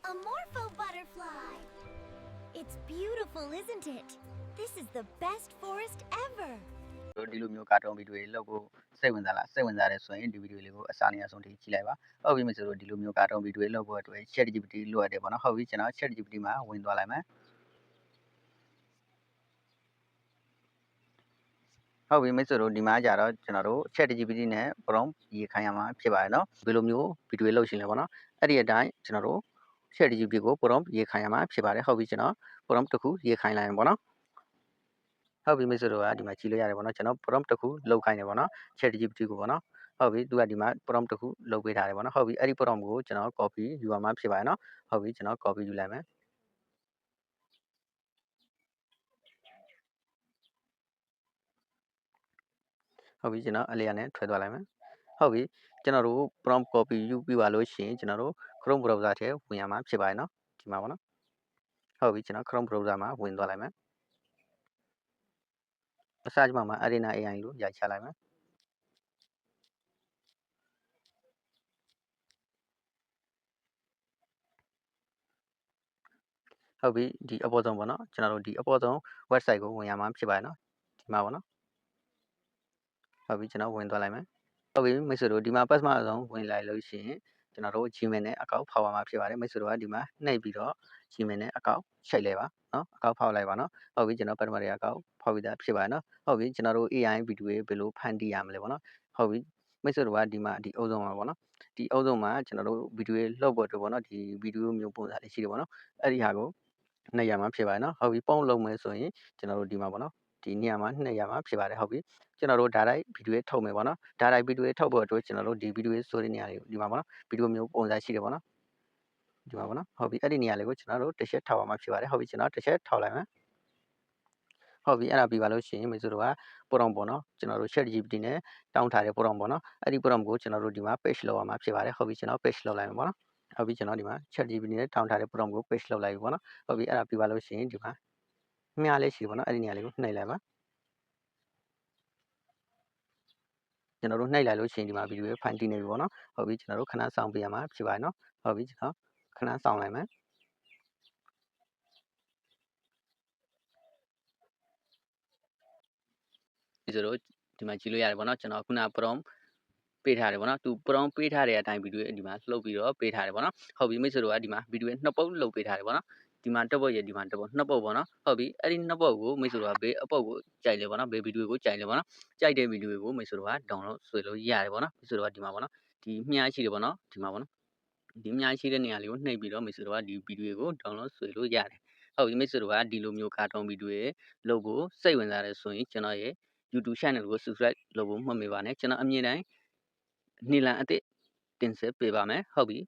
A morpho butterfly. It's beautiful, isn't it? This is the best forest ever. ဒီလိုမျိုးကာတွန်းဗီဒီယိုတွေလောက်ကိုစိတ်ဝင်စားလားစိတ်ဝင်စားတယ်ဆိုရင်ဒီဗီဒီယိုလေးကိုအစားနေအဆုံးထိကြည့်လိုက်ပါဟုတ်ပြီမဆိုတော့ဒီလိုမျိုးကာတွန်းဗီဒီယိုတွေလောက်ဖို့အတွက် ChatGPT လိုအပ်တယ်ပေါ့နော်ဟုတ်ပြီကျွန်တော် ChatGPT မှာဝင်သွားလိုက်မယ်ဟုတ်ပြီမိတ်ဆွေတို့ဒီမှာကြတော့ကျွန်တော်တို့ ChatGPT နဲ့ prompt ရေးခိုင်းရမှာဖြစ်ပါတယ်နော်ဘယ်လိုမျိုးဗီဒီယိုလောက်ရှင်လဲပေါ့နော်အဲ့ဒီအတိုင်းကျွန်တော်တို့ ChatGPT ကို prompt ရေးခိုင်းရမှာဖြစ်ပါတယ်ဟုတ်ပြီကျွန်တော် prompt တစ်ခုရေးခိုင်းလိုက်ရင်ပေါ့နော်ဟုတ်ပြီမိတ်ဆွေတို့ကဒီမှာကြည့်လို့ရတယ်ပေါ့နော်ကျွန်တော် prompt တစ်ခုလုပ်ခိုင်းတယ်ပေါ့နော် ChatGPT ကိုပေါ့နော်ဟုတ်ပြီသူကဒီမှာ prompt တစ်ခုလုပ်ပေးထားတယ်ပေါ့နော်ဟုတ်ပြီအဲ့ဒီ prompt ကိုကျွန်တော် copy ယူရမှာဖြစ်ပါတယ်နော်ဟုတ်ပြီကျွန်တော် copy ယူလိုက်မယ်ဟုတ်ပြီကျွန်တော်အလျာနဲ့ထွက်သွားလိုက်မယ်ဟုတ်ပြီကျွန်တော်တို့ prompt copy ယူပြီးပါလို့ရှိရင်ကျွန်တော်တို့ Chrome browser ထဲဝင်ရမှာဖြစ်ပါတယ်နော်ဒီမှာပေါ့နော်ဟုတ်ပြီကျွန်တော် Chrome browser မှာဝင်သွားလိုက်မယ်အစမှာ Arena AI လို့ရိုက်ချလိုက်မယ်ဟုတ်ပြီဒီအပေါ်ဆုံးပေါ့နော်ကျွန်တော်တို့ဒီအပေါ်ဆုံး website ကိုဝင်ရမှာဖြစ်ပါတယ်နော်ဒီမှာပေါ့နော်ဟုတ်ပြီကျွန်တော်ဝင်သွားလိုက်မယ်ဟုတ်ပြီမိတ်ဆွေတို့ဒီမှာ password အဆုံးဝင်လိုက်လို့ရှိရင်ကျွန်တော်တို့ Gmail နဲ့အကောင့်ဖောက်ရမှာဖြစ်ပါတယ်မိတ်ဆွေတို့ကဒီမှာနှိပ်ပြီးတော့ Gmail နဲ့အကောင့်ချိန်လိုက်ပါနော်အကောင့်ဖောက်လိုက်ပါနော်ဟုတ်ပြီကျွန်တော် password တွေအကောင့်ဖောက်ပြီးသားဖြစ်ပါတယ်နော်ဟုတ်ပြီကျွန်တော်တို့ AI ဗီဒီယိုဘယ်လိုဖန်တီးရမလဲပေါ့နော်ဟုတ်ပြီမိတ်ဆွေတို့ကဒီမှာဒီအုပ်စုံမှာပေါ့နော်ဒီအုပ်စုံမှာကျွန်တော်တို့ဗီဒီယိုလှုပ်ဖို့အတွက်ပေါ့နော်ဒီဗီဒီယိုမျိုးပုံစံလေးရှိတယ်ပေါ့နော်အဲ့ဒီဟာကိုနှိပ်ရမှာဖြစ်ပါတယ်နော်ဟုတ်ပြီပုံလုံးမယ်ဆိုရင်ကျွန်တော်တို့ဒီမှာပေါ့နော်ဒီနေရာမှာနှိပ်ရမှာဖြစ်ပါတယ်ဟုတ်ပြီကျွန်တော်တို့ဒါတိုင်းဗီဒီယိုထုတ်မယ်ပေါ့နော်ဒါတိုင်းဗီဒီယိုထုတ်ဖို့အတွက်ကျွန်တော်တို့ဒီဗီဒီယိုဆိုတဲ့နေရာလေးကိုဒီမှာပေါ့နော်ဗီဒီယိုမျိုးပုံစံရှိတယ်ပေါ့နော်ဒီမှာပေါ့နော်ဟုတ်ပြီအဲ့ဒီနေရာလေးကိုကျွန်တော်တို့တစ်ချက်ထောက်အောင်မှာဖြစ်ပါတယ်ဟုတ်ပြီကျွန်တော်တစ်ချက်ထောက်လိုက်မယ်ဟုတ်ပြီအဲ့ဒါပြီးပါလို့ရှိရင်မိတ်ဆွေတို့က prompt ပေါ့နော်ကျွန်တော်တို့ ChatGPT နဲ့တောင်းထားတဲ့ prompt ပေါ့နော်အဲ့ဒီ prompt ကိုကျွန်တော်တို့ဒီမှာ paste လုပ်အောင်မှာဖြစ်ပါတယ်ဟုတ်ပြီကျွန်တော် paste လုပ်လိုက်မယ်ပေါ့နော်ဟုတ်ပြီကျွန်တော်ဒီမှာ ChatGPT နဲ့တောင်းထားတဲ့ prompt ကို paste လုပ်လိုက်ပြီပေါ့နော်ဟုတ်ပြီအဲ့ဒါပြီးပါလို့ရှိရင်ဒီမှာမြားလေးရှိတယ်ပေါ့နော်အဲ့ဒီနေရာလေးကိုနှိပ်လိုက်ပါကျွန်တော်တို့နှိပ်လိုက်လို့ရှိရင်ဒီမှာဗီဒီယိုဖိုင်တည်နေပြီပေါ့နော်ဟုတ်ပြီကျွန်တော်တို့ခဏဆောင်ပေးရမှာဖြစ်ပါတယ်နော်ဟုတ်ပြီကျွန်တော်ခဏဆောင်လိုက်မယ်ဒီဆိုတော့ဒီမှာကြည့်လို့ရတယ်ပေါ့နော်ကျွန်တော်ခုန prompt ပေးထားတယ်ပေါ့နော်သူ prompt ပေးထားတဲ့အတိုင်းဗီဒီယိုဒီမှာလှုပ်ပြီးတော့ပေးထားတယ်ပေါ့နော်ဟုတ်ပြီမိတ်ဆွေတို့ကဒီမှာဗီဒီယိုနှစ်ပုတ်လှုပ်ပေးထားတယ်ပေါ့နော်ဒီမှာတစ်ပုတ်ရဒီမှာတစ်ပုတ်နှစ်ပုတ်ပေါ့နော်ဟုတ်ပြီအဲ့ဒီနှစ်ပုတ်ကိုမိတ်ဆွေတို့ကဘေးအပုတ်ကိုကြိုက်လေပေါ့နော်ဘေးဗီဒီယိုကိုကြိုက်လေပေါ့နော်ကြိုက်တဲ့ဗီဒီယိုကိုမိတ်ဆွေတို့က download ဆွဲလို့ရတယ်ပေါ့နော်မိတ်ဆွေတို့ကဒီမှာပေါ့နော်ဒီမြားရှိတယ်ပေါ့နော်ဒီမှာပေါ့နော်ဒီမြားရှိတဲ့နေရာလေးကိုနှိပ်ပြီးတော့မိတ်ဆွေတို့ကဒီဗီဒီယိုကို download ဆွဲလို့ရတယ်ဟုတ်ပြီမိတ်ဆွေတို့ကဒီလိုမျိုးကာတွန်းဗီဒီယိုရဲ့လုပ်ကိုစိတ်ဝင်စားတယ်ဆိုရင်ကျွန်တော်ရဲ့ YouTube channel ကို subscribe လုပ်ဖို့မှတ်မိပါနဲ့ကျွန်တော်အမြင်တိုင်းနေလန်အသစ်တင်ဆက်ပေးပါမယ်ဟုတ်ပြီ